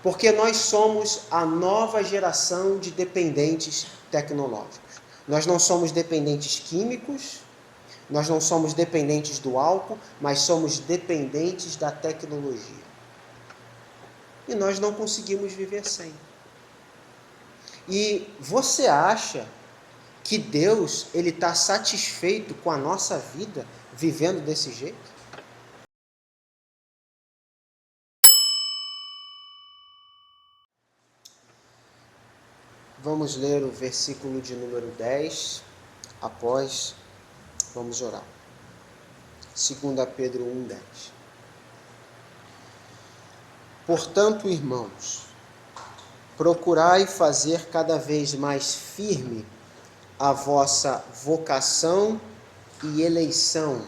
Porque nós somos a nova geração de dependentes tecnológicos. Nós não somos dependentes químicos, nós não somos dependentes do álcool, mas somos dependentes da tecnologia. E nós não conseguimos viver sem. E você acha que Deus ele está satisfeito com a nossa vida vivendo desse jeito? Vamos ler o versículo de número 10, após vamos orar. 2 Pedro 1,10. Portanto, irmãos, procurai fazer cada vez mais firme a vossa vocação e eleição,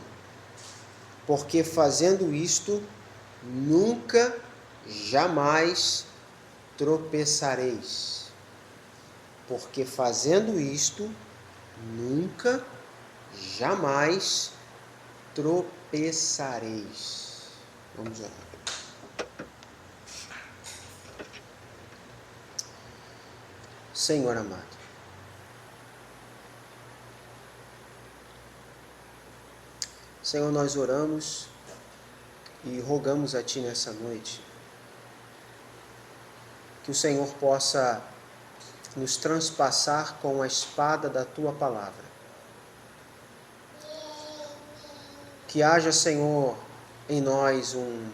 porque fazendo isto, nunca, jamais tropeçareis. Porque fazendo isto, nunca, jamais tropeçareis. Vamos orar. Senhor amado, Senhor, nós oramos e rogamos a Ti nessa noite que o Senhor possa nos transpassar com a espada da Tua palavra. Que haja, Senhor, em nós um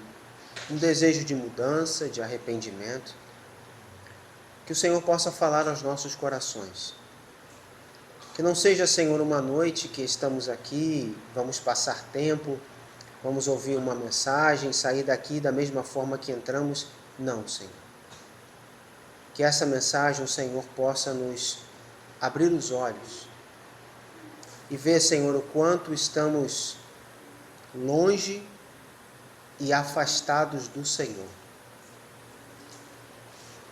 desejo de mudança, de arrependimento. Que o Senhor possa falar aos nossos corações. Que não seja, Senhor, uma noite que estamos aqui, vamos passar tempo, vamos ouvir uma mensagem, sair daqui da mesma forma que entramos. Não, Senhor. Que essa mensagem o Senhor possa nos abrir os olhos e ver, Senhor, o quanto estamos longe e afastados do Senhor.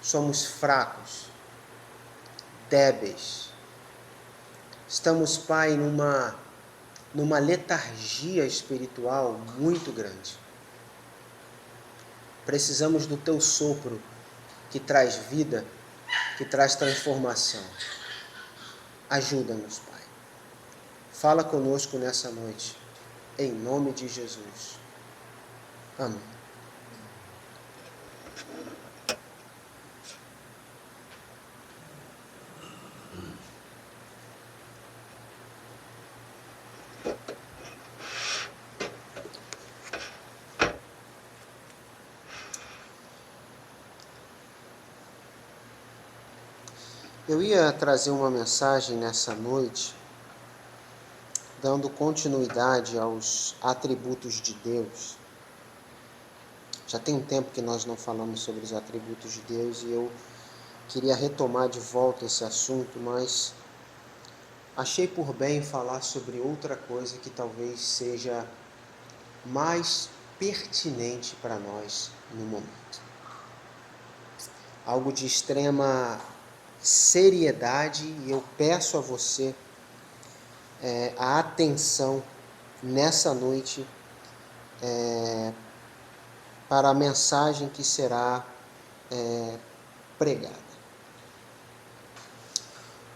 Somos fracos, débeis. Estamos, Pai, numa letargia espiritual muito grande. Precisamos do Teu sopro que traz vida, que traz transformação. Ajuda-nos, Pai. Fala conosco nessa noite, em nome de Jesus. Amém. Eu ia trazer uma mensagem nessa noite, dando continuidade aos atributos de Deus. Já tem um tempo que nós não falamos sobre os atributos de Deus e eu queria retomar de volta esse assunto, mas achei por bem falar sobre outra coisa que talvez seja mais pertinente para nós no momento. Algo de extrema seriedade, e eu peço a você a atenção nessa noite para a mensagem que será pregada.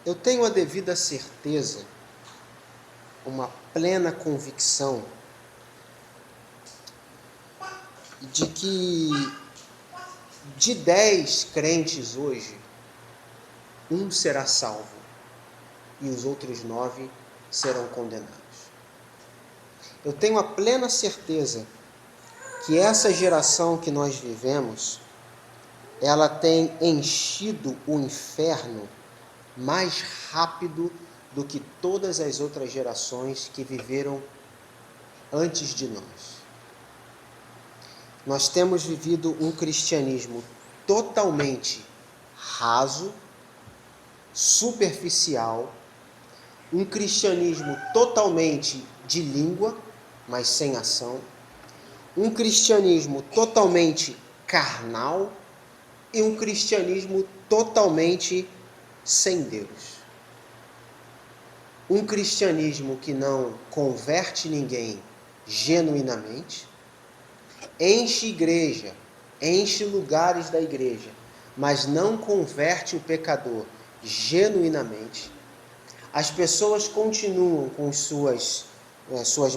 Eu tenho a devida certeza, uma plena convicção de que de 10 crentes hoje, um será salvo e os outros 9 serão condenados. Eu tenho a plena certeza que essa geração que nós vivemos, ela tem enchido o inferno mais rápido do que todas as outras gerações que viveram antes de nós. Nós temos vivido um cristianismo totalmente raso, superficial, um cristianismo totalmente de língua, mas sem ação, um cristianismo totalmente carnal e um cristianismo totalmente sem Deus. Um cristianismo que não converte ninguém genuinamente, enche igreja, enche lugares da igreja, mas não converte o pecador genuinamente, as pessoas continuam com suas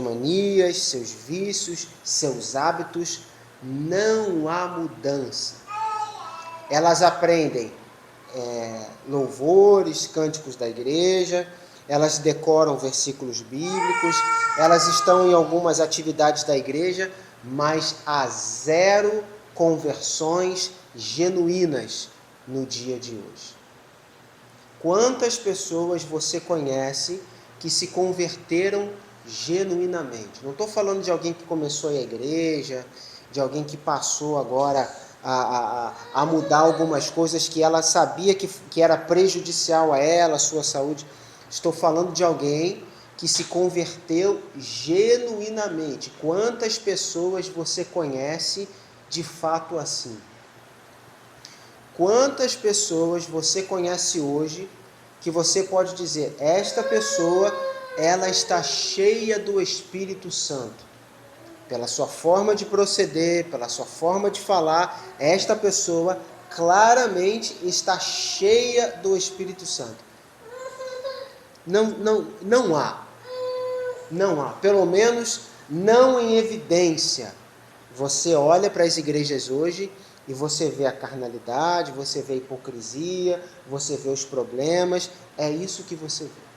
manias, seus vícios, seus hábitos, não há mudança. Elas aprendem louvores, cânticos da igreja, elas decoram versículos bíblicos, elas estão em algumas atividades da igreja, mas há zero conversões genuínas no dia de hoje. Quantas pessoas você conhece que se converteram genuinamente? Não estou falando de alguém que começou a ir à igreja, de alguém que passou agora a mudar algumas coisas que ela sabia que era prejudicial a ela, a sua saúde. Estou falando de alguém que se converteu genuinamente. Quantas pessoas você conhece de fato assim? Quantas pessoas você conhece hoje que você pode dizer, esta pessoa, ela está cheia do Espírito Santo? Pela sua forma de proceder, pela sua forma de falar, esta pessoa claramente está cheia do Espírito Santo. Não há. Pelo menos não em evidência. Você olha para as igrejas hoje e você vê a carnalidade, você vê a hipocrisia, você vê os problemas, é isso que você vê.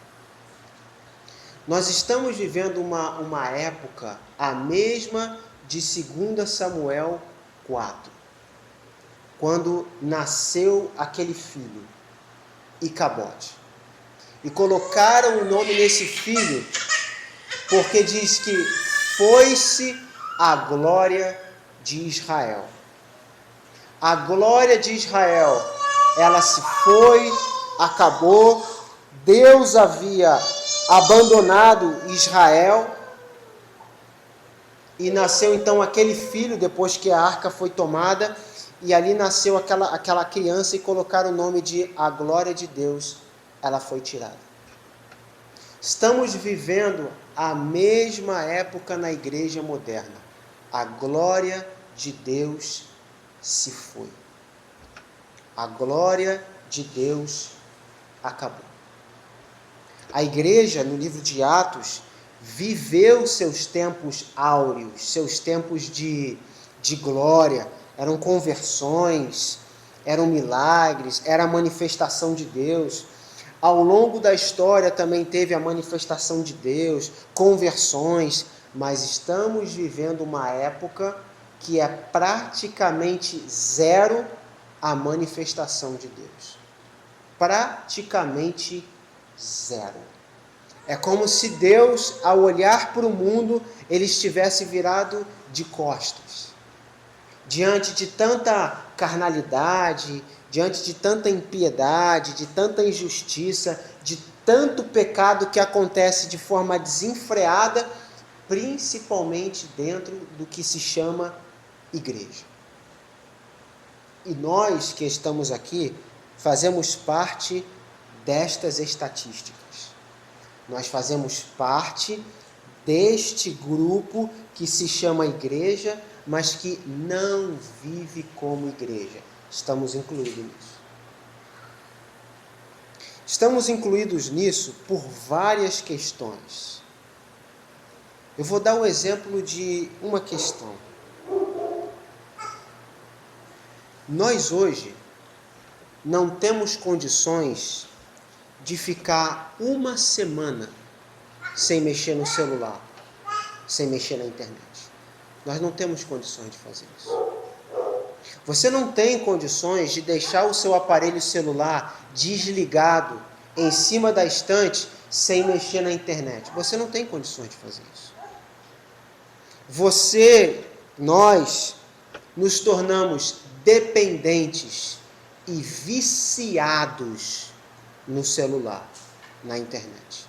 Nós estamos vivendo uma época, a mesma de 2 Samuel 4, quando nasceu aquele filho, Icabote. E colocaram o nome nesse filho, porque diz que foi-se a glória de Israel. A glória de Israel, ela se foi, acabou, Deus havia abandonado Israel, e nasceu então aquele filho, depois que a arca foi tomada, e ali nasceu aquela criança, e colocaram o nome de a glória de Deus, ela foi tirada. Estamos vivendo a mesma época na igreja moderna. A glória de Deus se foi. A glória de Deus acabou. A igreja, no livro de Atos, viveu seus tempos áureos, seus tempos de glória. Eram conversões, eram milagres, era a manifestação de Deus. Ao longo da história também teve a manifestação de Deus, conversões, mas estamos vivendo uma época que é praticamente zero a manifestação de Deus. Praticamente zero. É como se Deus, ao olhar para o mundo, ele estivesse virado de costas. Diante de tanta carnalidade, diante de tanta impiedade, de tanta injustiça, de tanto pecado que acontece de forma desenfreada, principalmente dentro do que se chama igreja. E nós que estamos aqui fazemos parte destas estatísticas. Nós fazemos parte deste grupo que se chama igreja, mas que não vive como igreja. Estamos incluídos nisso. Estamos incluídos nisso por várias questões. Eu vou dar um exemplo de uma questão. Nós hoje não temos condições de ficar uma semana sem mexer no celular, sem mexer na internet. Nós não temos condições de fazer isso. Você não tem condições de deixar o seu aparelho celular desligado em cima da estante sem mexer na internet. Você não tem condições de fazer isso. Nós nos tornamos dependentes e viciados no celular, na internet.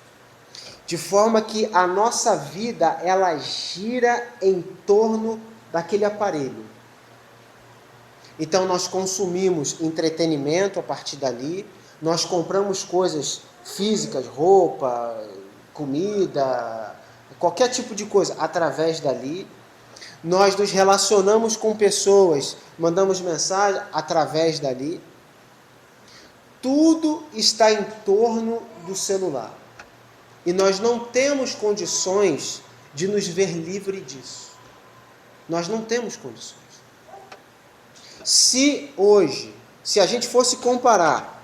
De forma que a nossa vida, ela gira em torno daquele aparelho. Então nós consumimos entretenimento a partir dali, nós compramos coisas físicas, roupa, comida, qualquer tipo de coisa através dali. nós nos relacionamos com pessoas, mandamos mensagem através dali. Tudo está em torno do celular. E nós não temos condições de nos ver livre disso. Nós não temos condições. Se hoje, se a gente fosse comparar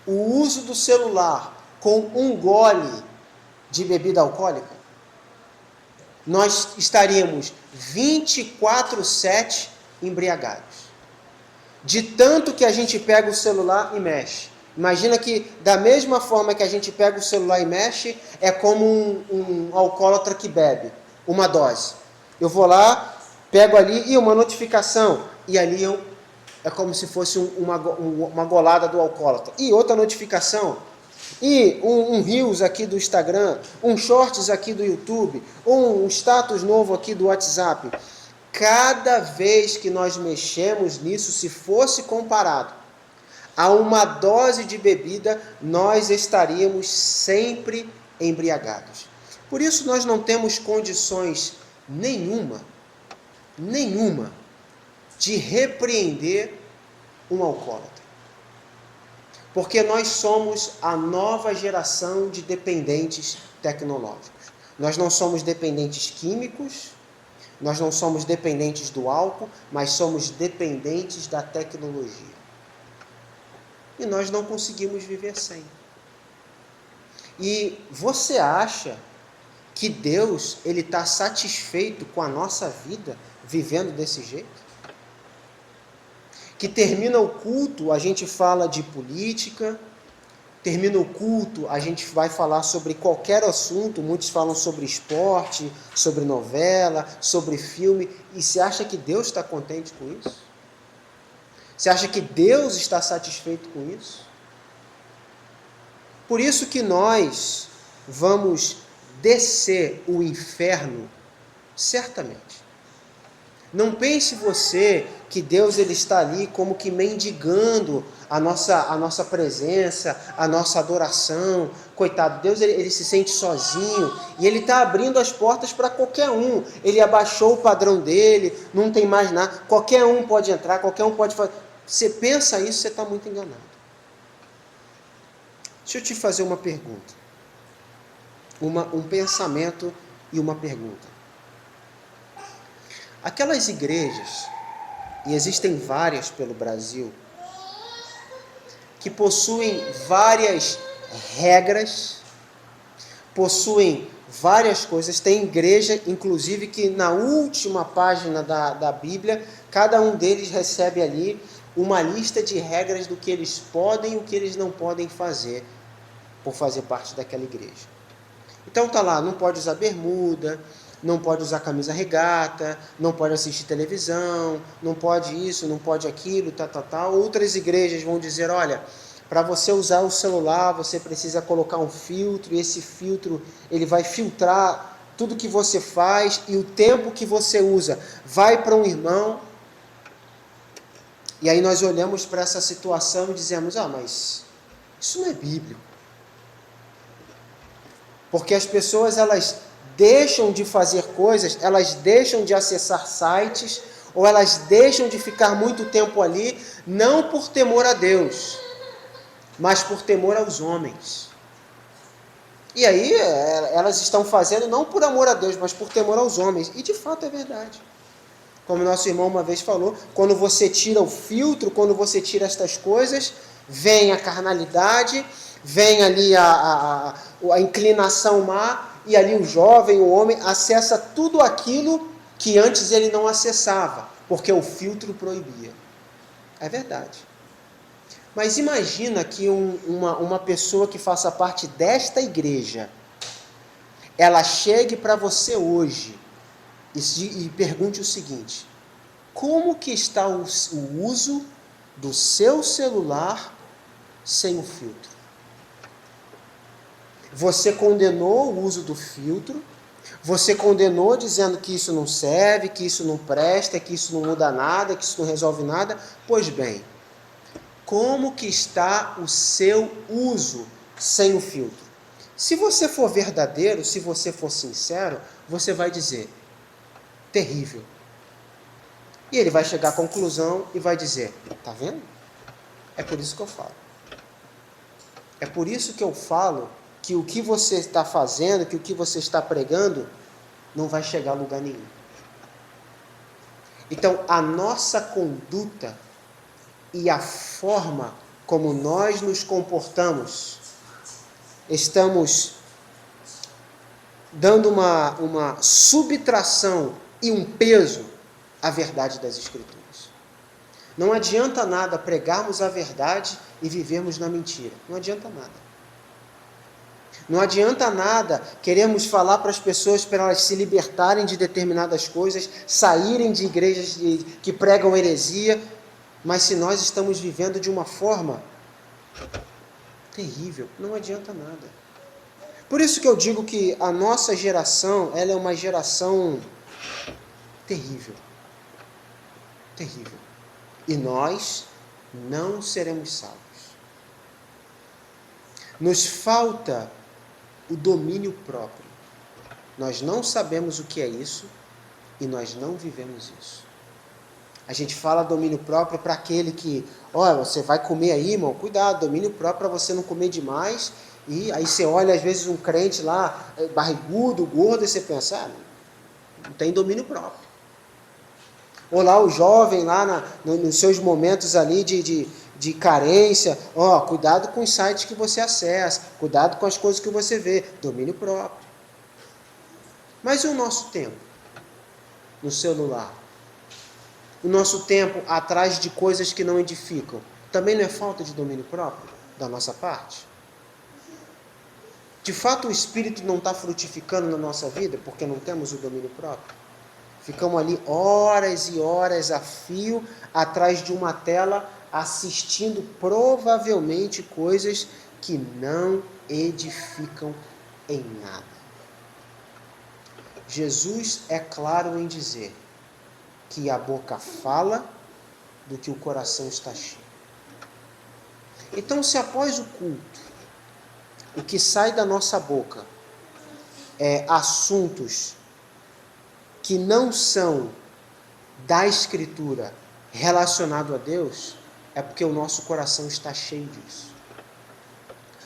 o uso do celular com um gole de bebida alcoólica, nós estaríamos 24/7 embriagados. De tanto que a gente pega o celular e mexe. Imagina que da mesma forma que a gente pega o celular e mexe, é como um alcoólatra que bebe uma dose. Eu vou lá, pego ali e uma notificação, e ali é como se fosse uma golada do alcoólatra. E outra notificação, e um Reels aqui do Instagram, um Shorts aqui do YouTube, um status novo aqui do WhatsApp. Cada vez que nós mexemos nisso, se fosse comparado a uma dose de bebida, nós estaríamos sempre embriagados. Por isso nós não temos condições nenhuma, de repreender um alcoólatra. Porque nós somos a nova geração de dependentes tecnológicos. Nós não somos dependentes químicos, nós não somos dependentes do álcool, mas somos dependentes da tecnologia. E nós não conseguimos viver sem. E você acha que Deus ele está satisfeito com a nossa vida vivendo desse jeito? Que termina o culto, a gente fala de política, termina o culto, a gente vai falar sobre qualquer assunto, muitos falam sobre esporte, sobre novela, sobre filme, e você acha que Deus está contente com isso? Você acha que Deus está satisfeito com isso? Por isso que nós vamos descer o inferno, certamente. Não pense você que Deus ele está ali como que mendigando a nossa presença, a nossa adoração. Coitado, Deus ele se sente sozinho e ele está abrindo as portas para qualquer um. Ele abaixou o padrão dele, não tem mais nada. Qualquer um pode entrar, qualquer um pode fazer. Você pensa isso, você está muito enganado. Deixa eu te fazer uma pergunta. Um pensamento e uma pergunta. Aquelas igrejas, e existem várias pelo Brasil, que possuem várias regras, possuem várias coisas. Tem igreja, inclusive, que na última página da Bíblia, cada um deles recebe ali uma lista de regras do que eles podem e o que eles não podem fazer, por fazer parte daquela igreja. Então tá lá, não pode usar bermuda, não pode usar camisa regata, não pode assistir televisão, não pode isso, não pode aquilo, tal. Outras igrejas vão dizer, olha, para você usar o celular, você precisa colocar um filtro, e esse filtro ele vai filtrar tudo que você faz, e o tempo que você usa vai para um irmão. E aí nós olhamos para essa situação e dizemos, mas isso não é bíblico. Porque as pessoas, elas deixam de fazer coisas, elas deixam de acessar sites, ou elas deixam de ficar muito tempo ali, não por temor a Deus, mas por temor aos homens. E aí elas estão fazendo não por amor a Deus, mas por temor aos homens. E de fato é verdade. Como nosso irmão uma vez falou, quando você tira o filtro, quando você tira estas coisas, vem a carnalidade, vem ali a inclinação má, e ali o jovem, o homem, acessa tudo aquilo que antes ele não acessava, porque o filtro proibia. É verdade. Mas imagina que uma pessoa que faça parte desta igreja, ela chegue para você hoje e pergunte o seguinte: como que está o uso do seu celular sem o filtro? Você condenou o uso do filtro, você condenou dizendo que isso não serve, que isso não presta, que isso não muda nada, que isso não resolve nada. Pois bem, como que está o seu uso sem o filtro? Se você for verdadeiro, se você for sincero, você vai dizer: terrível. E ele vai chegar à conclusão e vai dizer, tá vendo? É por isso que eu falo. É por isso que eu falo que o que você está fazendo, que o que você está pregando, não vai chegar a lugar nenhum. Então, a nossa conduta e a forma como nós nos comportamos, estamos dando uma subtração e um peso à verdade das Escrituras. Não adianta nada pregarmos a verdade e vivermos na mentira. Não adianta nada. Não adianta nada queremos falar para as pessoas para elas se libertarem de determinadas coisas, saírem de igrejas que pregam heresia, mas se nós estamos vivendo de uma forma terrível, não adianta nada. Por isso que eu digo que a nossa geração, ela é uma geração terrível. Terrível. E nós não seremos salvos. Nos falta o domínio próprio. Nós não sabemos o que é isso e nós não vivemos isso. A gente fala domínio próprio para aquele que, olha, você vai comer aí, irmão, cuidado, domínio próprio para você não comer demais. E aí você olha às vezes um crente lá, barrigudo, gordo, e você pensa, não tem domínio próprio. Ou lá o jovem lá nos seus momentos ali de carência, cuidado com os sites que você acessa, cuidado com as coisas que você vê, domínio próprio. Mas e o nosso tempo no celular? O nosso tempo atrás de coisas que não edificam, também não é falta de domínio próprio da nossa parte? De fato o Espírito não está frutificando na nossa vida porque não temos o domínio próprio? Ficamos ali horas e horas a fio atrás de uma tela assistindo provavelmente coisas que não edificam em nada. Jesus é claro em dizer que a boca fala do que o coração está cheio. Então, se após o culto, o que sai da nossa boca é assuntos que não são da Escritura relacionado a Deus, é porque o nosso coração está cheio disso.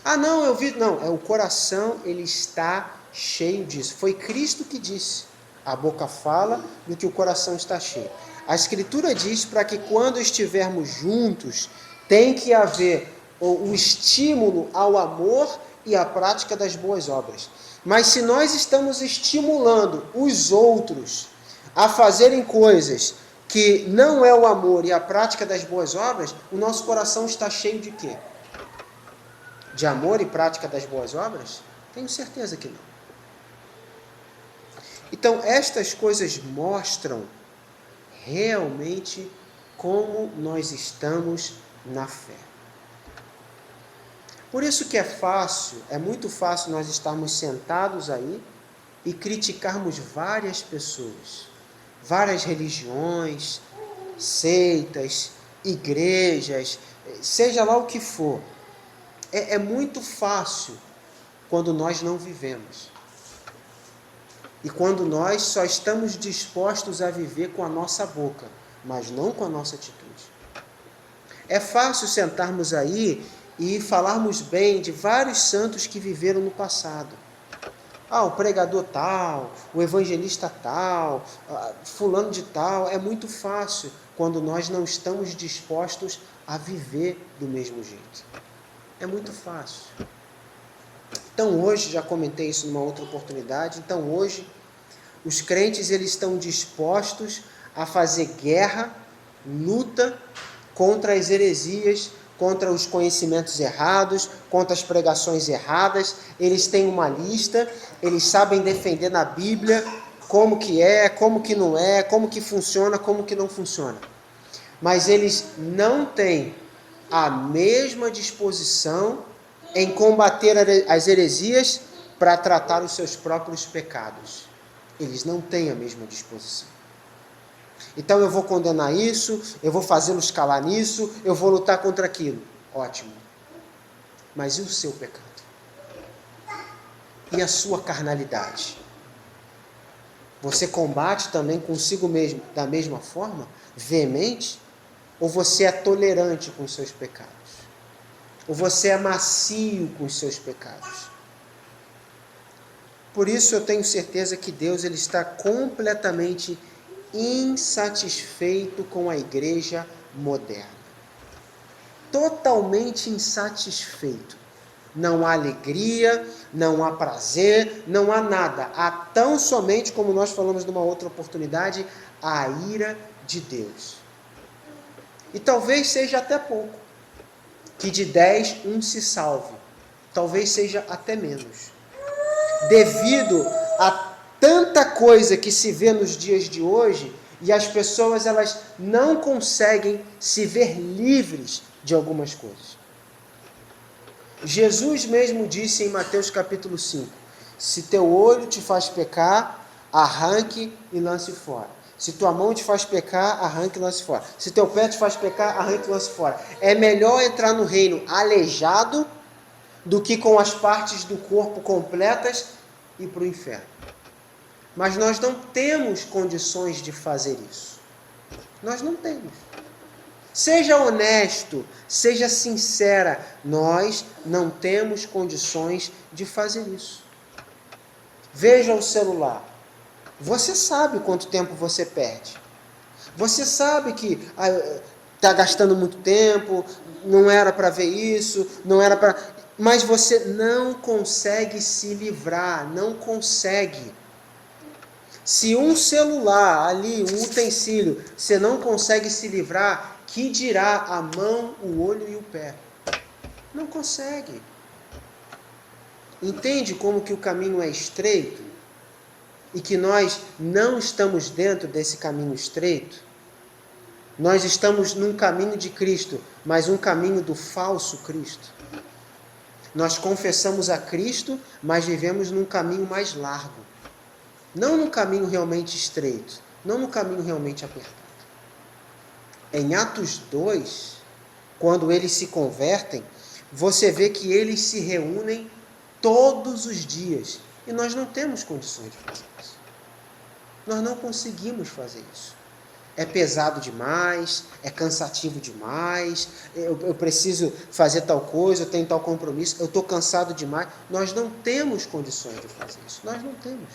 Não, eu vi. Não, o coração, ele está cheio disso. Foi Cristo que disse, a boca fala do que o coração está cheio. A Escritura diz para que quando estivermos juntos, tem que haver o estímulo ao amor e à prática das boas obras. Mas se nós estamos estimulando os outros a fazerem coisas que não é o amor e a prática das boas obras, o nosso coração está cheio de quê? De amor e prática das boas obras? Tenho certeza que não. Então, estas coisas mostram realmente como nós estamos na fé. Por isso que é muito fácil nós estarmos sentados aí e criticarmos várias pessoas, várias religiões, seitas, igrejas, seja lá o que for. É muito fácil quando nós não vivemos. E quando nós só estamos dispostos a viver com a nossa boca, mas não com a nossa atitude. É fácil sentarmos aí e falarmos bem de vários santos que viveram no passado. O pregador tal, o evangelista tal, fulano de tal. É muito fácil quando nós não estamos dispostos a viver do mesmo jeito. É muito fácil. Então hoje, já comentei isso numa outra oportunidade, então hoje os crentes eles estão dispostos a fazer guerra, luta contra as heresias, contra os conhecimentos errados, contra as pregações erradas. Eles têm uma lista, eles sabem defender na Bíblia como que é, como que não é, como que funciona, como que não funciona. Mas eles não têm a mesma disposição em combater as heresias para tratar os seus próprios pecados. Eles não têm a mesma disposição. Então eu vou condenar isso, eu vou fazê-los calar nisso, eu vou lutar contra aquilo. Ótimo. Mas e o seu pecado? E a sua carnalidade? Você combate também consigo mesmo da mesma forma, veemente? Ou você é tolerante com os seus pecados? Ou você é macio com os seus pecados? Por isso eu tenho certeza que Deus ele está completamente insatisfeito com a igreja moderna. Totalmente insatisfeito. Não há alegria, não há prazer, não há nada. Há tão somente, como nós falamos numa outra oportunidade, a ira de Deus. E talvez seja até pouco, que de 10, um se salve. Talvez seja até menos. Devido a tanta coisa que se vê nos dias de hoje, e as pessoas elas não conseguem se ver livres de algumas coisas. Jesus mesmo disse em Mateus capítulo 5, se teu olho te faz pecar, arranque e lance fora. Se tua mão te faz pecar, arranque e lance fora. Se teu pé te faz pecar, arranque e lance fora. É melhor entrar no reino aleijado do que com as partes do corpo completas e ir para o inferno. Mas nós não temos condições de fazer isso. Nós não temos. Seja honesto, seja sincera, nós não temos condições de fazer isso. Veja o celular. Você sabe quanto tempo você perde. Você sabe que está gastando muito tempo, não era para ver isso, não era para... Mas você não consegue se livrar, não consegue. Se um celular ali, um utensílio, você não consegue se livrar, que dirá a mão, o olho e o pé? Não consegue. Entende como que o caminho é estreito? E que nós não estamos dentro desse caminho estreito? Nós estamos num caminho de Cristo, mas um caminho do falso Cristo. Nós confessamos a Cristo, mas vivemos num caminho mais largo. Não num caminho realmente estreito, não no caminho realmente apertado. Em Atos 2, quando eles se convertem, você vê que eles se reúnem todos os dias. E nós não temos condições de fazer isso. Nós não conseguimos fazer isso. É pesado demais, é cansativo demais, eu preciso fazer tal coisa, eu tenho tal compromisso, eu estou cansado demais. Nós não temos condições de fazer isso. Nós não temos.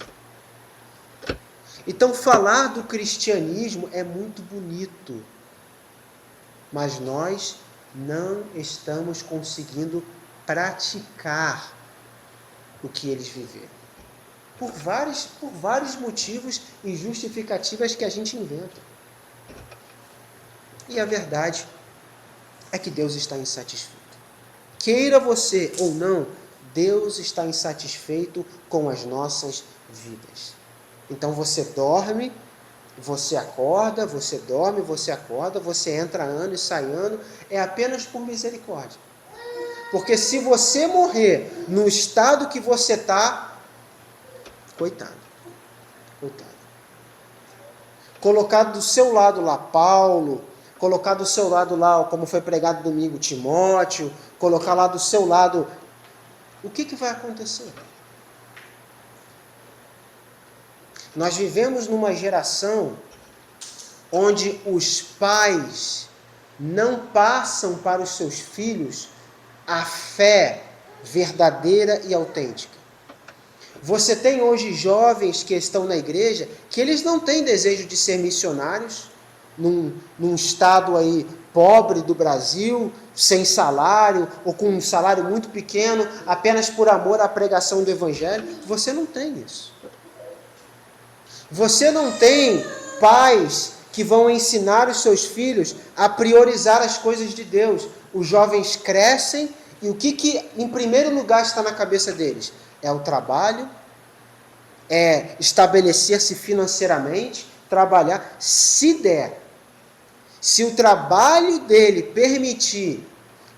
Então, falar do cristianismo é muito bonito. Mas nós não estamos conseguindo praticar o que eles viveram. Por vários motivos e justificativas que a gente inventa. E a verdade é que Deus está insatisfeito. Queira você ou não, Deus está insatisfeito com as nossas vidas. Então você dorme, você acorda, você dorme, você acorda, você entra ano e sai ano, é apenas por misericórdia. Porque se você morrer no estado que você está, coitado. Colocado do seu lado lá Paulo, colocar do seu lado lá, como foi pregado domingo, Timóteo, colocar lá do seu lado, o que vai acontecer? Nós vivemos numa geração onde os pais não passam para os seus filhos a fé verdadeira e autêntica. Você tem hoje jovens que estão na igreja que eles não têm desejo de ser missionários num estado aí pobre do Brasil, sem salário ou com um salário muito pequeno, apenas por amor à pregação do evangelho. Você não tem isso. Você não tem pais que vão ensinar os seus filhos a priorizar as coisas de Deus. Os jovens crescem e o que em primeiro lugar está na cabeça deles? É o trabalho, é estabelecer-se financeiramente, trabalhar, se der. Se o trabalho dele permitir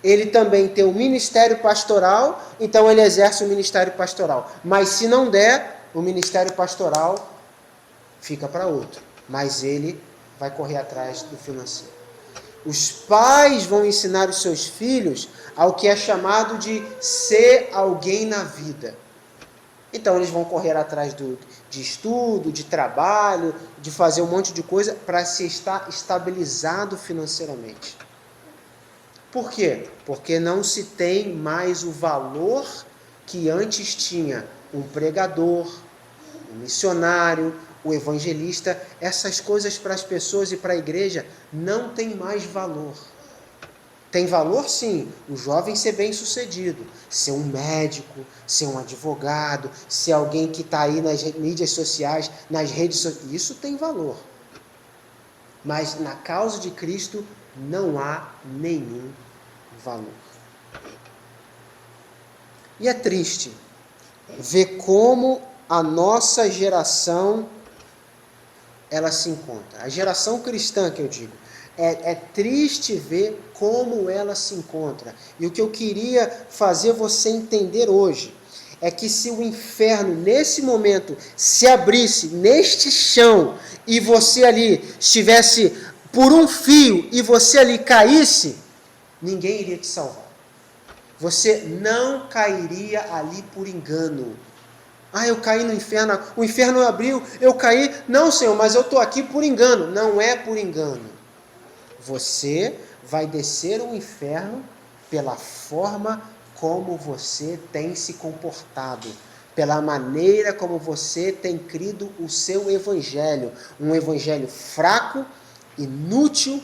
ele também ter um ministério pastoral, então ele exerce o ministério pastoral. Mas se não der, o ministério pastoral fica para outro. Mas ele vai correr atrás do financeiro. Os pais vão ensinar os seus filhos ao que é chamado de ser alguém na vida. Então eles vão correr atrás de estudo, de trabalho, de fazer um monte de coisa para se estar estabilizado financeiramente. Por quê? Porque não se tem mais o valor que antes tinha um pregador, um missionário, o evangelista. Essas coisas para as pessoas e para a igreja não tem mais valor. Tem valor, sim, o jovem ser bem-sucedido, ser um médico, ser um advogado, ser alguém que está aí nas mídias sociais, nas redes sociais. Isso tem valor. Mas na causa de Cristo não há nenhum valor. E é triste ver como a nossa geração ela se encontra. A geração cristã, que eu digo. É triste ver como ela se encontra. E o que eu queria fazer você entender hoje é que se o inferno, nesse momento, se abrisse neste chão e você ali estivesse por um fio e você ali caísse, ninguém iria te salvar. Você não cairia ali por engano. Ah, eu caí no inferno, o inferno abriu, eu caí. Não, Senhor, mas eu estou aqui por engano. Não é por engano. Você vai descer o inferno pela forma como você tem se comportado, pela maneira como você tem crido o seu evangelho. Um evangelho fraco, inútil,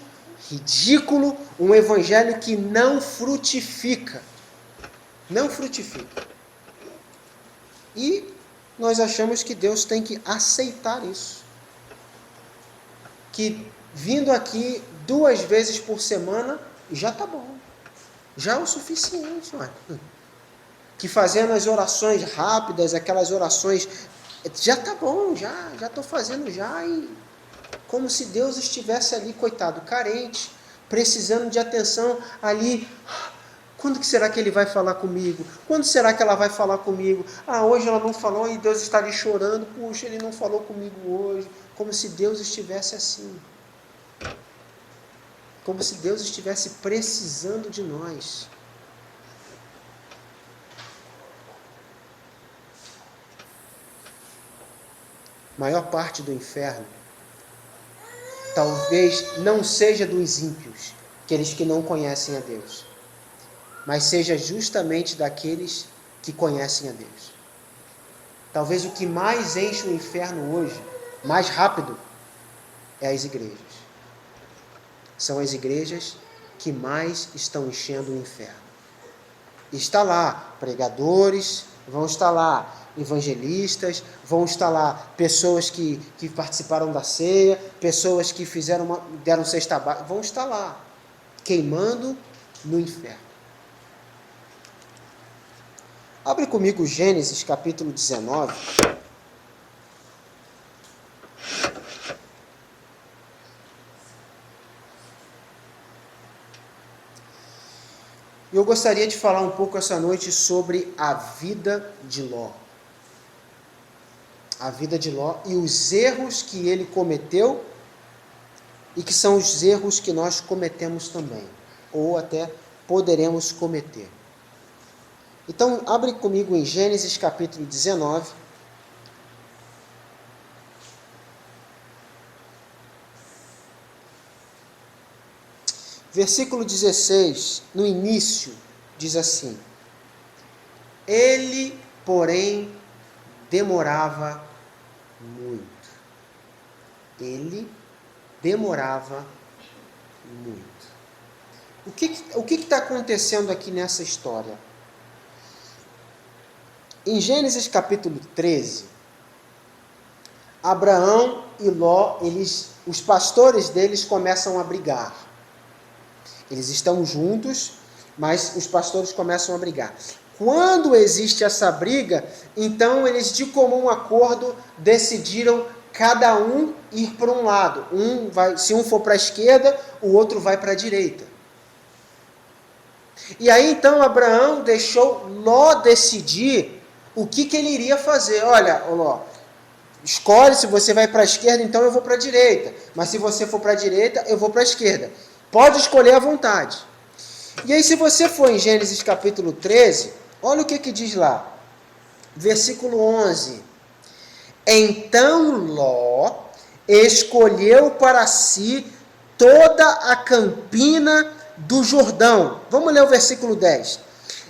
ridículo, um evangelho que não frutifica. Não frutifica. E nós achamos que Deus tem que aceitar isso. Que vindo aqui 2 vezes por semana já está bom. Já é o suficiente. Ué. Que fazendo as orações rápidas, aquelas orações, já está bom, já estou fazendo já. E como se Deus estivesse ali, coitado, carente, precisando de atenção ali. Quando que será que ele vai falar comigo? Quando será que ela vai falar comigo? Ah, hoje ela não falou e Deus está ali chorando. Puxa, ele não falou comigo hoje. Como se Deus estivesse assim. Como se Deus estivesse precisando de nós. A maior parte do inferno talvez não seja dos ímpios, aqueles que não conhecem a Deus, mas seja justamente daqueles que conhecem a Deus. Talvez o que mais enche o inferno hoje, mais rápido, é as igrejas. São as igrejas que mais estão enchendo o inferno. Está lá pregadores, vão estar lá evangelistas, vão estar lá pessoas que participaram da ceia, pessoas que deram cesta básica, vão estar lá, queimando no inferno. Abre comigo Gênesis capítulo 19. Eu gostaria de falar um pouco essa noite sobre a vida de Ló. A vida de Ló e os erros que ele cometeu e que são os erros que nós cometemos também, ou até poderemos cometer. Então, abre comigo em Gênesis capítulo 19. Versículo 16, no início, diz assim: Ele, porém, demorava muito. Ele demorava muito. O que está acontecendo aqui nessa história? Em Gênesis capítulo 13, Abraão e Ló, os pastores deles começam a brigar. Eles estão juntos, mas os pastores começam a brigar. Quando existe essa briga, então eles de comum acordo decidiram cada um ir para um lado. Se um for para a esquerda, o outro vai para a direita. E aí então Abraão deixou Ló decidir o que ele iria fazer. Olha, Ló, escolhe, se você vai para a esquerda, então eu vou para a direita. Mas se você for para a direita, eu vou para a esquerda. Pode escolher à vontade. E aí, se você for em Gênesis capítulo 13, olha o que diz lá. Versículo 11. Então Ló escolheu para si toda a campina do Jordão. Vamos ler o versículo 10.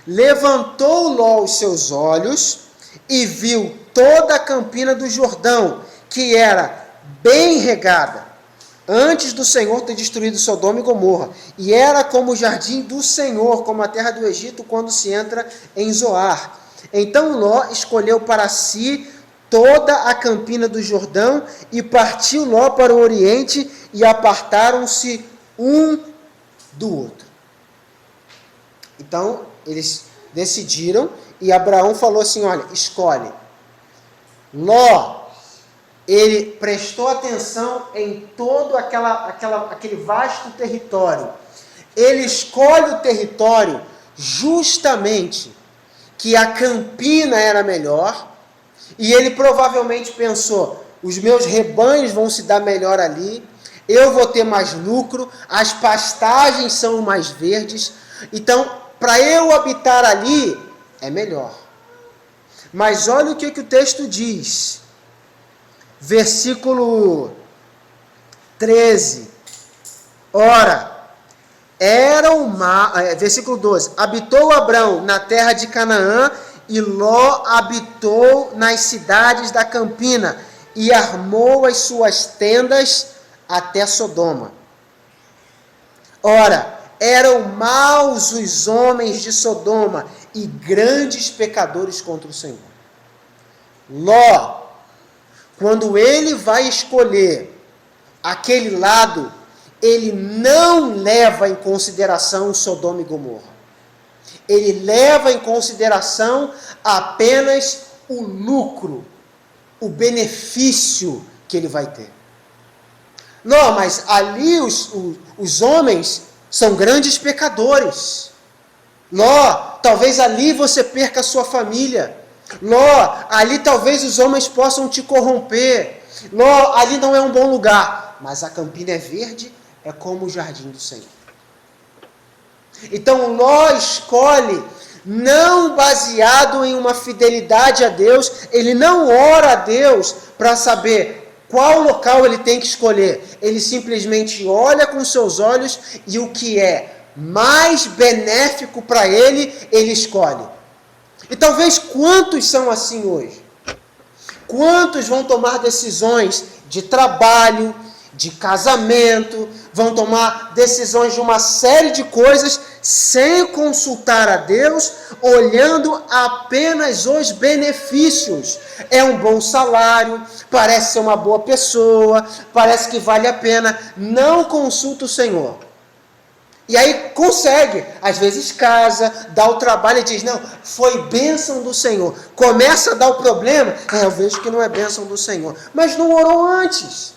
Levantou Ló os seus olhos e viu toda a campina do Jordão, que era bem regada, antes do Senhor ter destruído Sodoma e Gomorra. E era como o jardim do Senhor, como a terra do Egito, quando se entra em Zoar. Então Ló escolheu para si toda a campina do Jordão, e partiu Ló para o oriente, e apartaram-se um do outro. Então, eles decidiram, e Abraão falou assim, olha, escolhe. Ló, ele prestou atenção em todo aquele vasto território. Ele escolhe o território justamente que a campina era melhor, e ele provavelmente pensou, os meus rebanhos vão se dar melhor ali, eu vou ter mais lucro, as pastagens são mais verdes, então, para eu habitar ali, é melhor. Mas olha o que o texto diz. Versículo 13. Ora, versículo 12. Habitou Abrão na terra de Canaã, e Ló habitou nas cidades da campina, e armou as suas tendas até Sodoma. Ora, eram maus os homens de Sodoma, e grandes pecadores contra o Senhor. Ló, quando ele vai escolher aquele lado, ele não leva em consideração Sodoma e Gomorra. Ele leva em consideração apenas o lucro, o benefício que ele vai ter. Não, mas ali os homens são grandes pecadores. Ló, talvez ali você perca a sua família. Ló, ali talvez os homens possam te corromper. Ló, ali não é um bom lugar. Mas a campina é verde, é como o jardim do Senhor. Então Ló escolhe, não baseado em uma fidelidade a Deus, ele não ora a Deus para saber qual local ele tem que escolher. Ele simplesmente olha com seus olhos e o que é mais benéfico para ele, ele escolhe. E talvez quantos são assim hoje? Quantos vão tomar decisões de trabalho, de casamento, vão tomar decisões de uma série de coisas sem consultar a Deus, olhando apenas os benefícios. É um bom salário, parece ser uma boa pessoa, parece que vale a pena, não consulta o Senhor. E aí consegue, às vezes casa, dá o trabalho e diz, não, foi bênção do Senhor. Começa a dar o problema, eu vejo que não é bênção do Senhor. Mas não orou antes.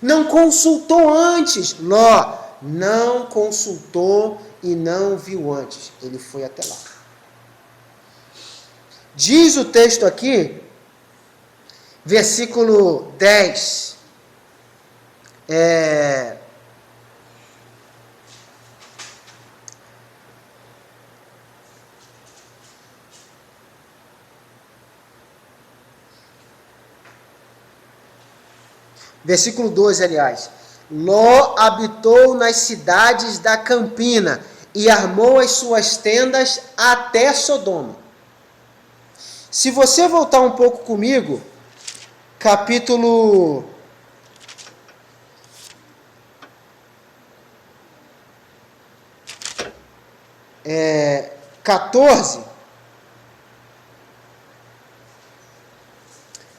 Não consultou antes. Ló não consultou e não viu antes. Ele foi até lá. Diz o texto aqui, versículo 10. Versículo 12, aliás. Ló habitou nas cidades da campina e armou as suas tendas até Sodoma. Se você voltar um pouco comigo, capítulo 14,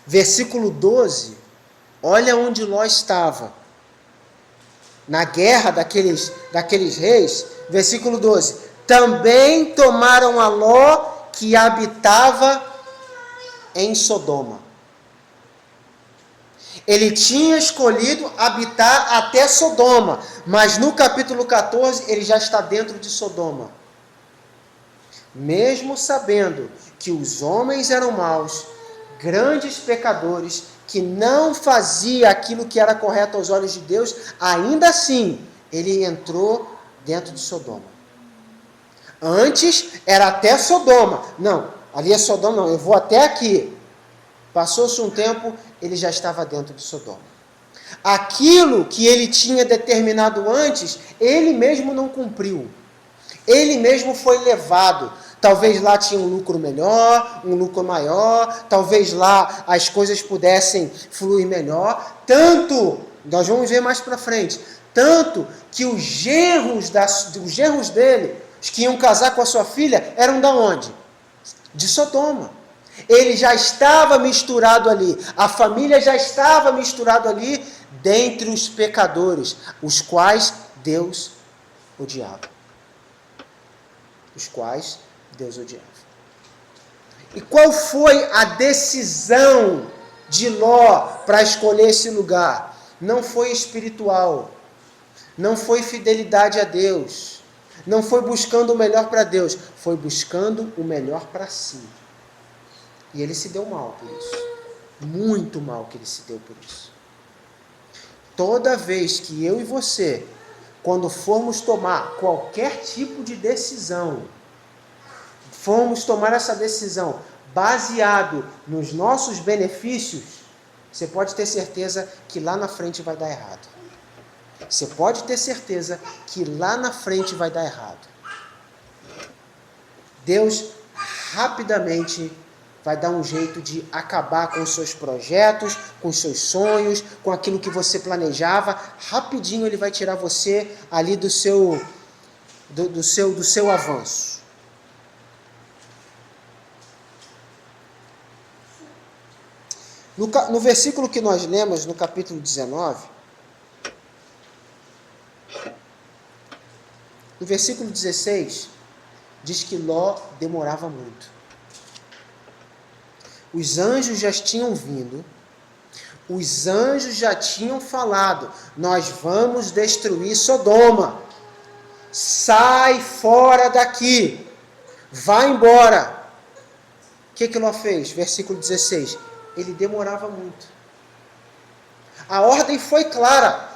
versículo 12, olha onde Ló estava. Na guerra daqueles reis, versículo 12. Também tomaram a Ló que habitava em Sodoma. Ele tinha escolhido habitar até Sodoma, mas no capítulo 14 ele já está dentro de Sodoma. Mesmo sabendo que os homens eram maus, grandes pecadores, que não fazia aquilo que era correto aos olhos de Deus, ainda assim, ele entrou dentro de Sodoma. Antes, era até Sodoma. Não, ali é Sodoma, não, eu vou até aqui. Passou-se um tempo, ele já estava dentro de Sodoma. Aquilo que ele tinha determinado antes, ele mesmo não cumpriu. Ele mesmo foi levado. Talvez lá tinha um lucro melhor, um lucro maior, talvez lá as coisas pudessem fluir melhor. Tanto, nós vamos ver mais para frente, tanto que os genros dele, os que iam casar com a sua filha, eram da onde? De Sodoma. Ele já estava misturado ali, a família já estava misturado ali, dentre os pecadores, os quais Deus odiava. Os quais Deus odiava. E qual foi a decisão de Ló para escolher esse lugar? Não foi espiritual, não foi fidelidade a Deus, não foi buscando o melhor para Deus, foi buscando o melhor para si. E ele se deu mal por isso. Muito mal que ele se deu por isso. Toda vez que eu e você, quando formos tomar qualquer tipo de decisão, formos tomar essa decisão baseado nos nossos benefícios, você pode ter certeza que lá na frente vai dar errado. Você pode ter certeza que lá na frente vai dar errado. Deus rapidamente vai dar um jeito de acabar com os seus projetos, com os seus sonhos, com aquilo que você planejava. Rapidinho ele vai tirar você ali do seu avanço. No versículo que nós lemos, no capítulo 19, no versículo 16, diz que Ló demorava muito. Os anjos já tinham vindo, os anjos já tinham falado, nós vamos destruir Sodoma, sai fora daqui, vai embora. O que Ló fez? Versículo 16, ele demorava muito. A ordem foi clara,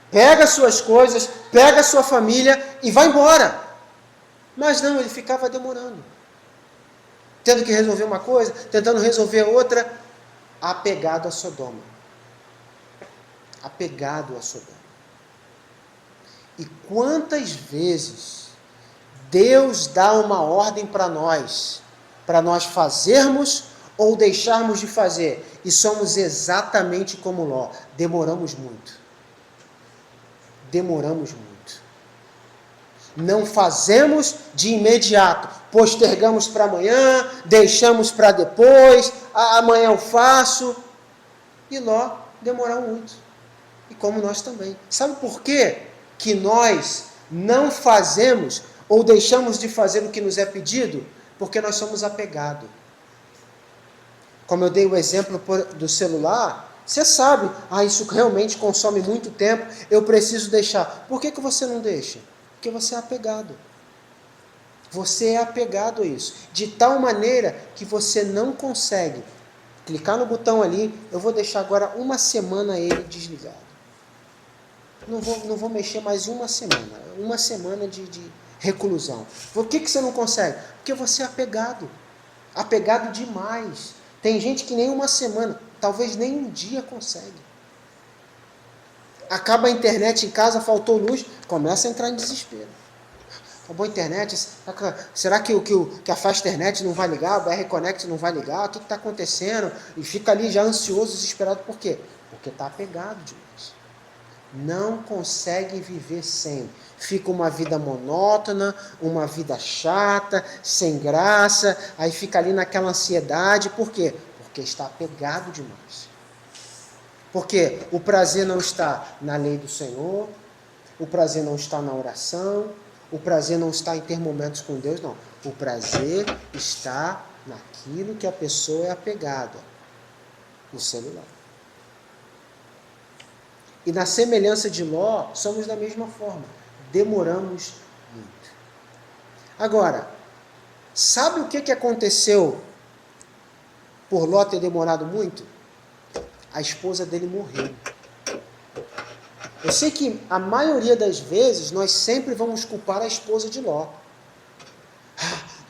pega suas coisas, pega sua família e vai embora. Mas não, ele ficava demorando. Tendo que resolver uma coisa, tentando resolver outra, apegado a Sodoma. Apegado a Sodoma. E quantas vezes Deus dá uma ordem para nós fazermos ou deixarmos de fazer, e somos exatamente como Ló, demoramos muito. Demoramos muito. Não fazemos de imediato, postergamos para amanhã, deixamos para depois, amanhã eu faço. E Ló demorou muito. E como nós também. Sabe por quê que nós não fazemos ou deixamos de fazer o que nos é pedido? Porque nós somos apegados. Como eu dei o exemplo do celular, você sabe, isso realmente consome muito tempo, eu preciso deixar. Por que você não deixa? Porque você é apegado. Você é apegado a isso. De tal maneira que você não consegue clicar no botão ali, eu vou deixar agora uma semana ele desligado. Não vou mexer mais uma semana. Uma semana de reclusão. Por que você não consegue? Porque você é apegado. Apegado demais. Tem gente que nem uma semana, talvez nem um dia consegue. Acaba a internet em casa, faltou luz, começa a entrar em desespero. Acabou a internet, será que a Fasternet não vai ligar, o BR Connect não vai ligar, o que está acontecendo? E fica ali já ansioso, desesperado, por quê? Porque está apegado demais. Não consegue viver sem. Fica uma vida monótona, uma vida chata, sem graça, aí fica ali naquela ansiedade, por quê? Porque está apegado demais. Porque o prazer não está na lei do Senhor, o prazer não está na oração, o prazer não está em ter momentos com Deus, não. O prazer está naquilo que a pessoa é apegada, no celular. E na semelhança de Ló, somos da mesma forma. Demoramos muito. Agora, sabe o que aconteceu por Ló ter demorado muito? A esposa dele morreu. Eu sei que a maioria das vezes nós sempre vamos culpar a esposa de Ló.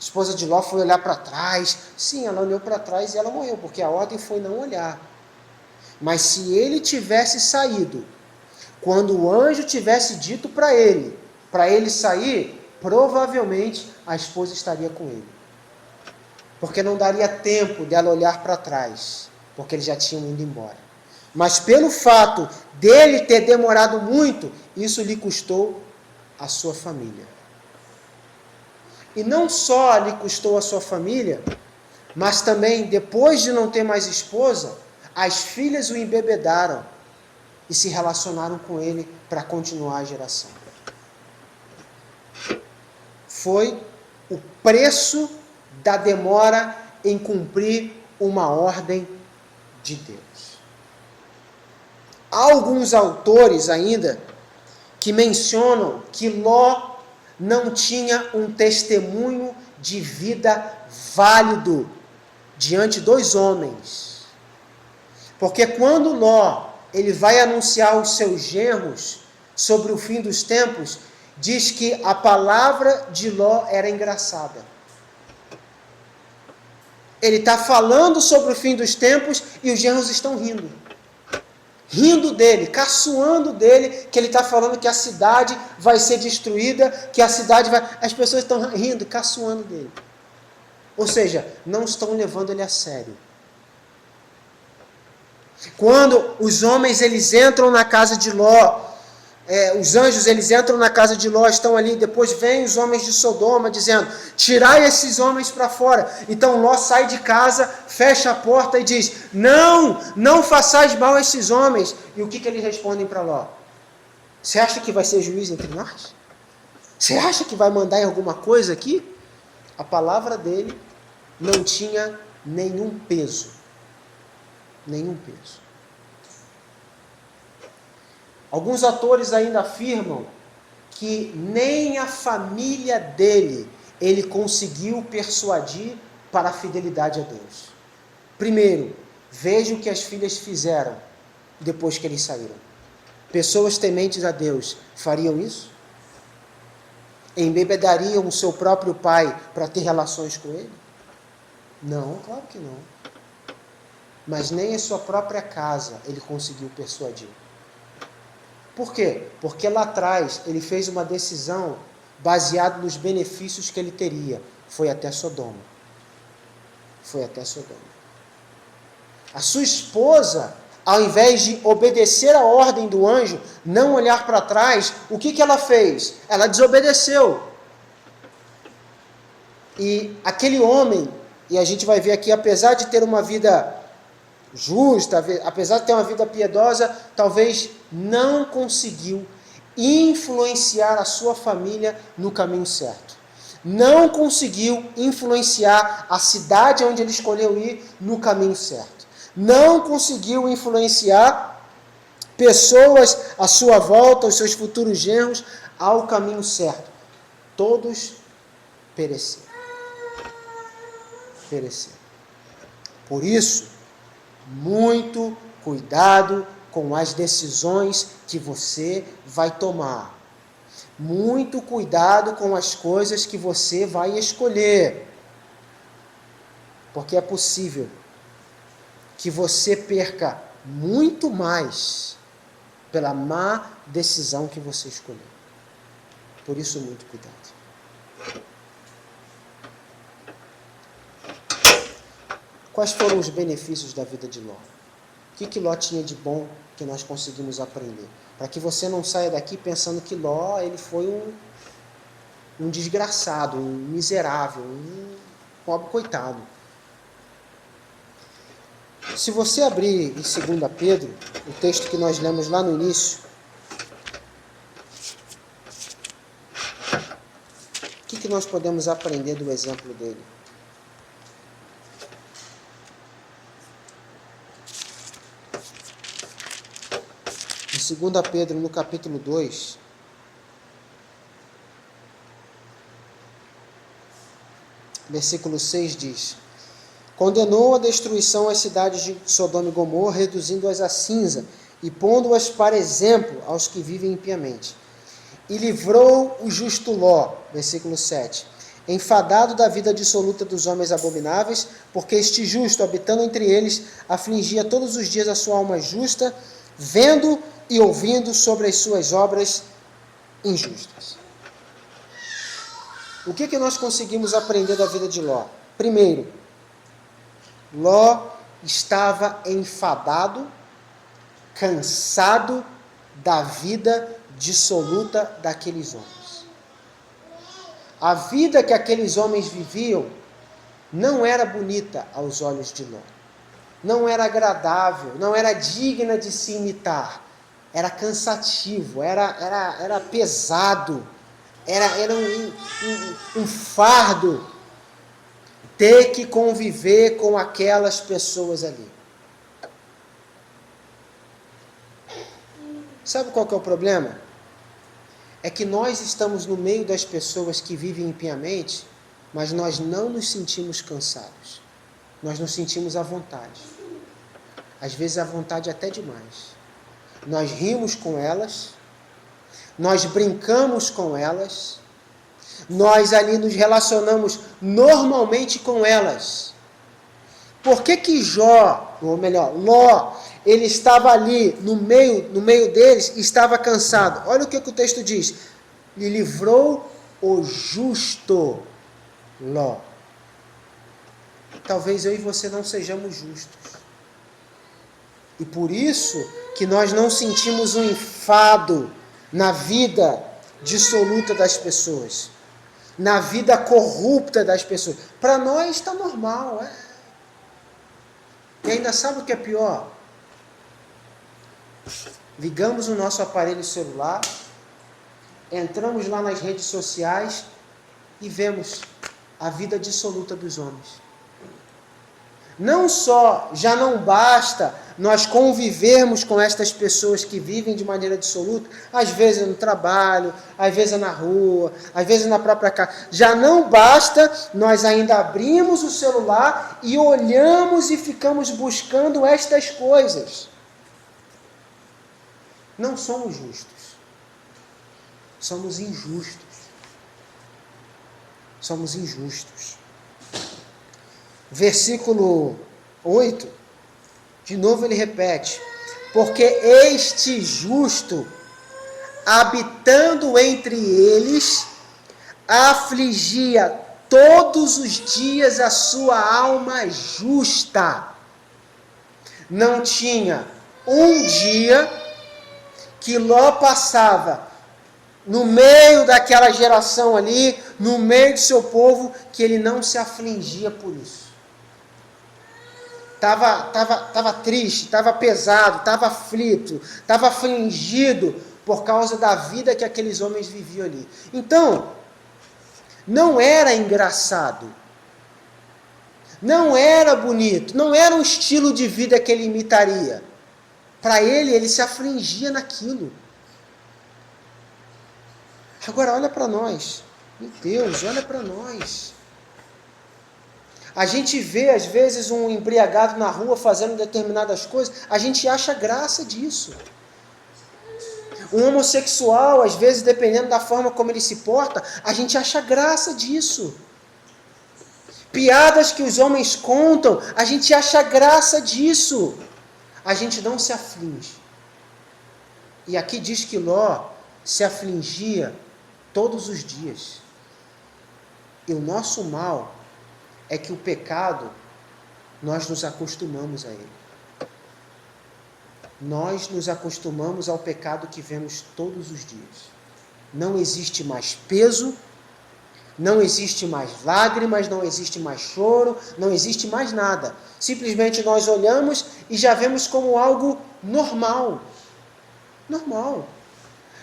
esposa de Ló foi olhar para trás. Sim, ela olhou para trás e ela morreu, porque a ordem foi não olhar. Mas se ele tivesse saído, quando o anjo tivesse dito para ele sair, provavelmente a esposa estaria com ele. Porque não daria tempo dela olhar para trás, porque eles já tinham ido embora. Mas pelo fato dele ter demorado muito, isso lhe custou a sua família. E não só lhe custou a sua família, mas também, depois de não ter mais esposa, as filhas o embebedaram e se relacionaram com ele para continuar a geração. Foi o preço da demora em cumprir uma ordem de Deus. Há alguns autores ainda que mencionam que Ló não tinha um testemunho de vida válido diante dos homens. Porque quando Ló ele vai anunciar aos seus genros sobre o fim dos tempos, diz que a palavra de Ló era engraçada. Ele está falando sobre o fim dos tempos e os genros estão rindo. Rindo dele, caçoando dele, que ele está falando que a cidade vai ser destruída, que a cidade vai... As pessoas estão rindo, caçoando dele. Ou seja, não estão levando ele a sério. Quando os homens eles entram na casa de Ló, os anjos eles entram na casa de Ló, estão ali, depois vêm os homens de Sodoma dizendo, tirai esses homens para fora. Então Ló sai de casa, fecha a porta e diz, não façais mal a esses homens. E o que eles respondem para Ló? Você acha que vai ser juiz entre nós? Você acha que vai mandar em alguma coisa aqui? A palavra dele não tinha nenhum peso. Nenhum peso. Alguns autores ainda afirmam que nem a família dele ele conseguiu persuadir para a fidelidade a Deus. Primeiro, veja o que as filhas fizeram depois que eles saíram. Pessoas tementes a Deus fariam isso? Embebedariam o seu próprio pai para ter relações com ele? Não, claro que não. Mas nem a sua própria casa ele conseguiu persuadir. Por quê? Porque lá atrás ele fez uma decisão baseada nos benefícios que ele teria. Foi até Sodoma. Foi até Sodoma. A sua esposa, ao invés de obedecer a ordem do anjo, não olhar para trás, o que ela fez? Ela desobedeceu. E aquele homem, e a gente vai ver aqui, apesar de ter uma vida justa, apesar de ter uma vida piedosa, talvez não conseguiu influenciar a sua família no caminho certo. Não conseguiu influenciar a cidade onde ele escolheu ir no caminho certo. Não conseguiu influenciar pessoas à sua volta, os seus futuros genros, ao caminho certo. Todos pereceram. Pereceram. Por isso, muito cuidado com as decisões que você vai tomar. Muito cuidado com as coisas que você vai escolher. Porque é possível que você perca muito mais pela má decisão que você escolheu. Por isso, muito cuidado. Quais foram os benefícios da vida de Ló? O que Ló tinha de bom que nós conseguimos aprender? Para que você não saia daqui pensando que Ló ele foi um desgraçado, um miserável, um pobre coitado. Se você abrir em 2 Pedro, o texto que nós lemos lá no início, o que nós podemos aprender do exemplo dele? Em 2 Pedro, no capítulo 2, versículo 6 diz: condenou a destruição as cidades de Sodoma e Gomorra, reduzindo-as a cinza e pondo-as para exemplo aos que vivem impiamente. E livrou o justo Ló, versículo 7, enfadado da vida dissoluta dos homens abomináveis, porque este justo, habitando entre eles, afligia todos os dias a sua alma justa, vendo e ouvindo sobre as suas obras injustas. O que nós conseguimos aprender da vida de Ló? Primeiro, Ló estava enfadado, cansado da vida dissoluta daqueles homens. A vida que aqueles homens viviam não era bonita aos olhos de Ló. Não era agradável, não era digna de se imitar. Era cansativo, era pesado, era um fardo ter que conviver com aquelas pessoas ali. Sabe qual que é o problema? É que nós estamos no meio das pessoas que vivem impiamente, mas nós não nos sentimos cansados. Nós nos sentimos à vontade. Às vezes à vontade até demais. Nós rimos com elas, nós brincamos com elas, nós ali nos relacionamos normalmente com elas. Por que Jó, ou melhor, Ló, ele estava ali no meio deles e estava cansado? Olha o que o texto diz. Lhe livrou o justo Ló. Talvez eu e você não sejamos justos. E por isso que nós não sentimos um enfado na vida dissoluta das pessoas, na vida corrupta das pessoas. Para nós está normal. E ainda sabe o que é pior? Ligamos o nosso aparelho celular, entramos lá nas redes sociais e vemos a vida dissoluta dos homens. Não só, já não basta nós convivermos com estas pessoas que vivem de maneira dissoluta, às vezes no trabalho, às vezes na rua, às vezes na própria casa. Já não basta, nós ainda abrimos o celular e olhamos e ficamos buscando estas coisas. Não somos justos. Somos injustos. Somos injustos. Versículo 8, de novo ele repete: porque este justo, habitando entre eles, afligia todos os dias a sua alma justa. Não tinha um dia que Ló passava no meio daquela geração ali, no meio do seu povo, que ele não se afligia por isso. Estava triste, estava pesado, estava aflito, estava afligido por causa da vida que aqueles homens viviam ali. Então, não era engraçado, não era bonito, não era um estilo de vida que ele imitaria. Para ele se afligia naquilo. Agora, olha para nós. Meu Deus, olha para nós. A gente vê, às vezes, um embriagado na rua fazendo determinadas coisas, a gente acha graça disso. Um homossexual, às vezes, dependendo da forma como ele se porta, a gente acha graça disso. Piadas que os homens contam, a gente acha graça disso. A gente não se aflige. E aqui diz que Ló se afligia todos os dias. E o nosso mal é que o pecado, nós nos acostumamos a ele. Nós nos acostumamos ao pecado que vemos todos os dias. Não existe mais peso, não existe mais lágrimas, não existe mais choro, não existe mais nada. Simplesmente nós olhamos e já vemos como algo normal. Normal.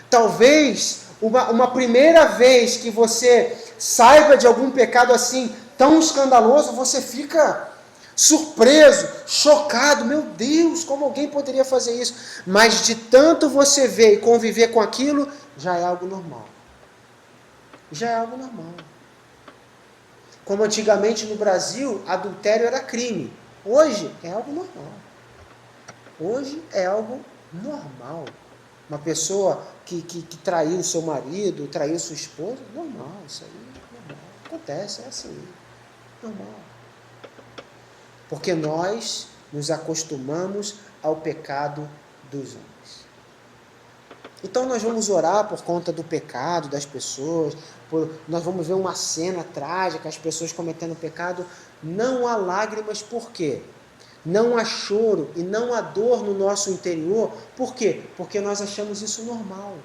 Talvez uma primeira vez que você saiba de algum pecado assim, tão escandaloso, você fica surpreso, chocado. Meu Deus, como alguém poderia fazer isso? Mas de tanto você ver e conviver com aquilo, já é algo normal. Já é algo normal. Como antigamente no Brasil, adultério era crime. Hoje é algo normal. Hoje é algo normal. Uma pessoa que traiu seu marido, traiu sua esposa, normal, isso aí é normal. Acontece, é assim, normal. Porque nós nos acostumamos ao pecado dos homens. Então nós vamos orar por conta do pecado das pessoas, nós vamos ver uma cena trágica, as pessoas cometendo pecado, não há lágrimas, por quê? Não há choro e não há dor no nosso interior, por quê? Porque nós achamos isso normal.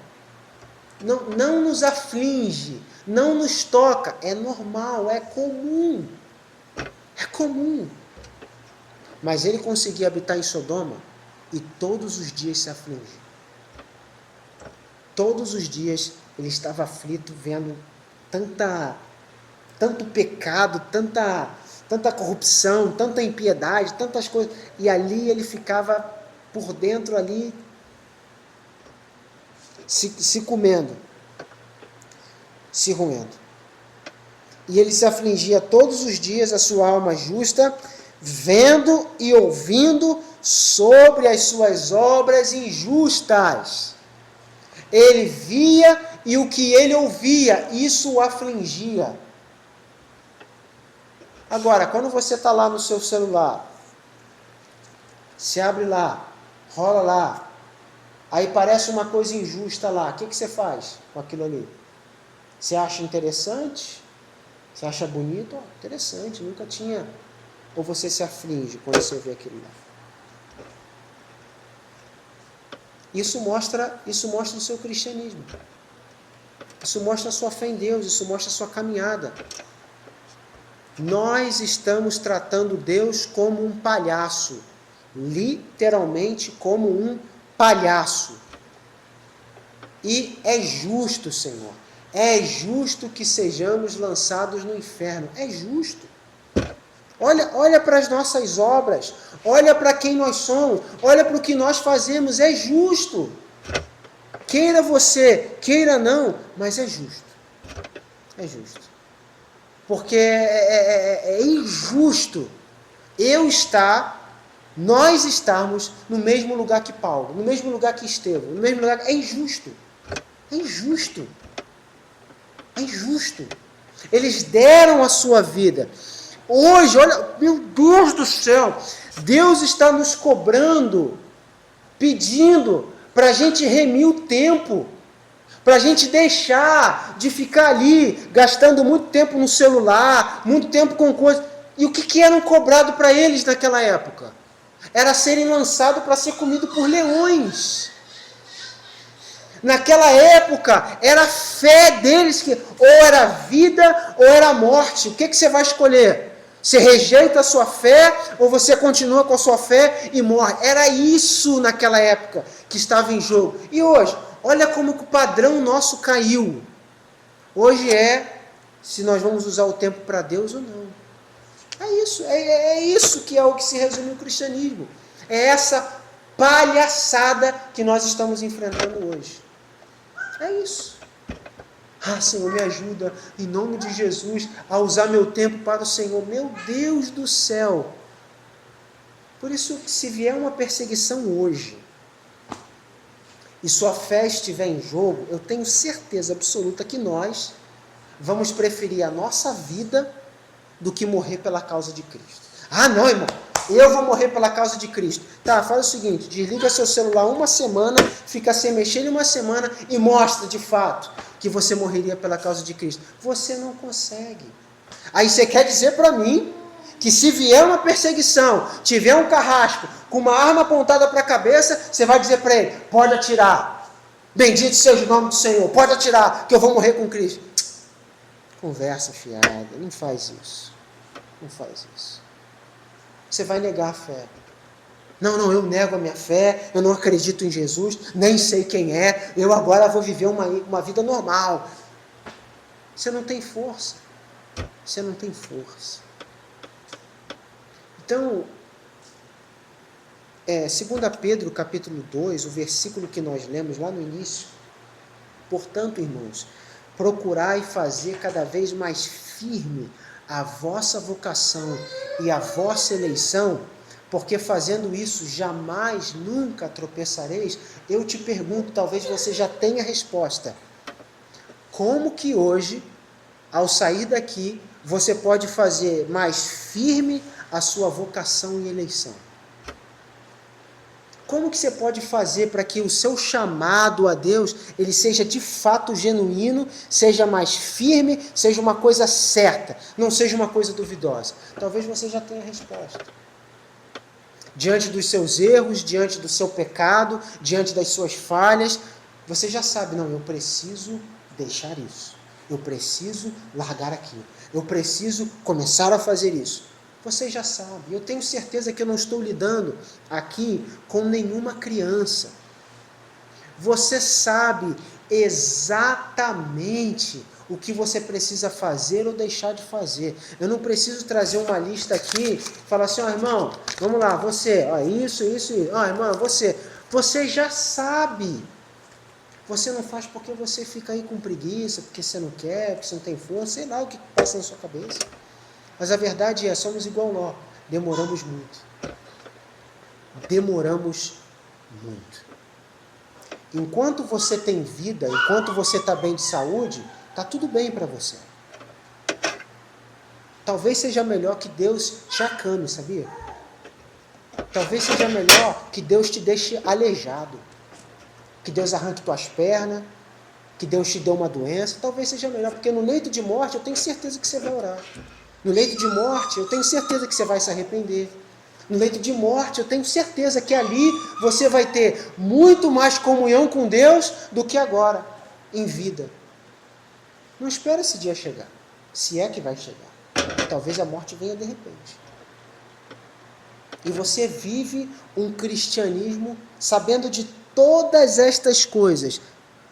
Não nos aflige, não nos toca, é normal, é comum. É comum. Mas ele conseguia habitar em Sodoma e todos os dias se afligia. Todos os dias ele estava aflito, vendo tanto pecado, tanta corrupção, tanta impiedade, tantas coisas. E ali ele ficava por dentro ali, se comendo, se roendo. E ele se afligia todos os dias, a sua alma justa, vendo e ouvindo sobre as suas obras injustas. Ele via e o que ele ouvia, isso o afligia. Agora, quando você está lá no seu celular, se abre lá, rola lá, aí parece uma coisa injusta lá, o que você faz com aquilo ali? Você acha interessante? Você acha bonito? Oh, interessante, nunca tinha. Ou você se aflige quando você vê aquilo lá? Isso mostra o seu cristianismo. Isso mostra a sua fé em Deus, isso mostra a sua caminhada. Nós estamos tratando Deus como um palhaço. Literalmente como um palhaço. E é justo, Senhor. É justo que sejamos lançados no inferno. É justo. Olha para as nossas obras, olha para quem nós somos, olha para o que nós fazemos, é justo. Queira você, queira não, mas é justo. É justo. Porque é injusto nós estarmos no mesmo lugar que Paulo, no mesmo lugar que Estevão, no mesmo lugar. É injusto. É injusto. É injusto. Eles deram a sua vida. Hoje, olha, meu Deus do céu, Deus está nos cobrando, pedindo para a gente remir o tempo, para a gente deixar de ficar ali, gastando muito tempo no celular, muito tempo com coisas. E o que eram cobrado para eles naquela época? Era serem lançados para ser comido por leões. Naquela época, era a fé deles, que ou era vida ou era morte. O que você vai escolher? Você rejeita a sua fé ou você continua com a sua fé e morre? Era isso naquela época que estava em jogo. E hoje, olha como o padrão nosso caiu. Hoje se nós vamos usar o tempo para Deus ou não. É isso que é o que se resume o cristianismo. É essa palhaçada que nós estamos enfrentando hoje. É isso. Ah, Senhor, me ajuda, em nome de Jesus, a usar meu tempo para o Senhor. Meu Deus do céu. Por isso, se vier uma perseguição hoje, e sua fé estiver em jogo, eu tenho certeza absoluta que nós vamos preferir a nossa vida do que morrer pela causa de Cristo. Ah, não, irmão, eu vou morrer pela causa de Cristo. Tá, faz o seguinte, desliga seu celular uma semana, fica sem mexer em uma semana e mostra de fato que você morreria pela causa de Cristo. Você não consegue. Aí você quer dizer para mim que se vier uma perseguição, tiver um carrasco com uma arma apontada para a cabeça, você vai dizer para ele, pode atirar. Bendito seja o nome do Senhor, pode atirar, que eu vou morrer com Cristo. Conversa fiada, não faz isso. Não faz isso. Você vai negar a fé. Não, eu nego a minha fé, eu não acredito em Jesus, nem sei quem é, eu agora vou viver uma vida normal. Você não tem força. Você não tem força. Então, 2 Pedro capítulo 2, o versículo que nós lemos lá no início. Portanto, irmãos, procurai fazer cada vez mais firme a vossa vocação e a vossa eleição, porque fazendo isso jamais, nunca tropeçareis. Eu te pergunto, talvez você já tenha a resposta. Como que hoje ao sair daqui, você pode fazer mais firme a sua vocação e eleição? Como que você pode fazer para que o seu chamado a Deus, ele seja de fato genuíno, seja mais firme, seja uma coisa certa, não seja uma coisa duvidosa? Talvez você já tenha a resposta. Diante dos seus erros, diante do seu pecado, diante das suas falhas, você já sabe, não, eu preciso deixar isso. Eu preciso largar aquilo. Eu preciso começar a fazer isso. Você já sabe. Eu tenho certeza que eu não estou lidando aqui com nenhuma criança. Você sabe exatamente o que você precisa fazer ou deixar de fazer. Eu não preciso trazer uma lista aqui e falar assim, irmão, vamos lá, você, isso, irmão, você. Você já sabe. Você não faz porque você fica aí com preguiça, porque você não quer, porque você não tem força, sei lá o que passa na sua cabeça. Mas a verdade é, somos igual Ló, demoramos muito. Demoramos muito. Enquanto você tem vida, enquanto você está bem de saúde, está tudo bem para você. Talvez seja melhor que Deus te acame, sabia? Talvez seja melhor que Deus te deixe aleijado. Que Deus arranque tuas pernas, que Deus te dê uma doença. Talvez seja melhor, porque no leito de morte eu tenho certeza que você vai orar. No leito de morte eu tenho certeza que você vai se arrepender. No leito de morte eu tenho certeza que ali você vai ter muito mais comunhão com Deus do que agora, em vida. Não espera esse dia chegar, se é que vai chegar. Talvez a morte venha de repente. E você vive um cristianismo sabendo de todas estas coisas,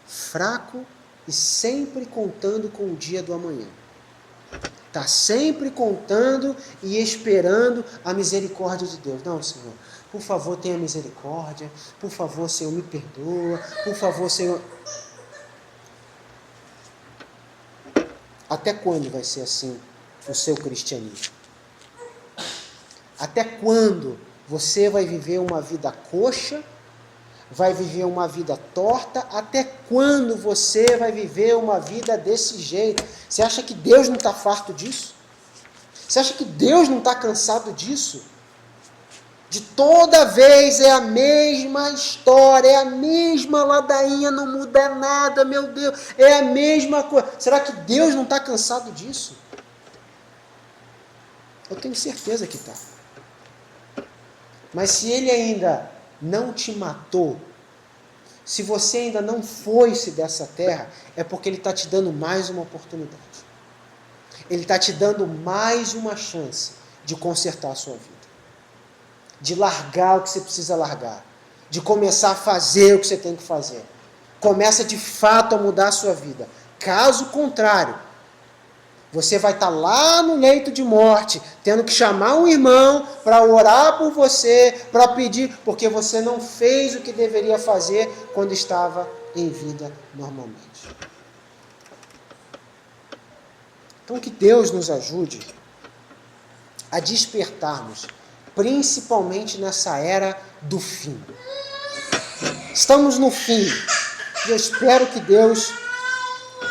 fraco e sempre contando com o dia do amanhã. Está sempre contando e esperando a misericórdia de Deus. Não, Senhor, por favor, tenha misericórdia. Por favor, Senhor, me perdoa. Por favor, Senhor. Até quando vai ser assim o seu cristianismo? Até quando você vai viver uma vida coxa? Vai viver uma vida torta? Até quando você vai viver uma vida desse jeito? Você acha que Deus não está farto disso? Você acha que Deus não está cansado disso? De toda vez é a mesma história, é a mesma ladainha, não muda nada, meu Deus, é a mesma coisa. Será que Deus não está cansado disso? Eu tenho certeza que está. Mas se Ele ainda não te matou, se você ainda não foi-se dessa terra, é porque Ele está te dando mais uma oportunidade. Ele está te dando mais uma chance de consertar a sua vida. De largar o que você precisa largar. De começar a fazer o que você tem que fazer. Começa de fato a mudar a sua vida. Caso contrário, você vai estar lá no leito de morte, tendo que chamar um irmão para orar por você, para pedir, porque você não fez o que deveria fazer quando estava em vida normalmente. Então que Deus nos ajude a despertarmos, principalmente nessa era do fim. Estamos no fim, e eu espero que Deus,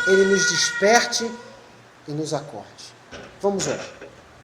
Ele nos desperte e nos acorde. Vamos orar.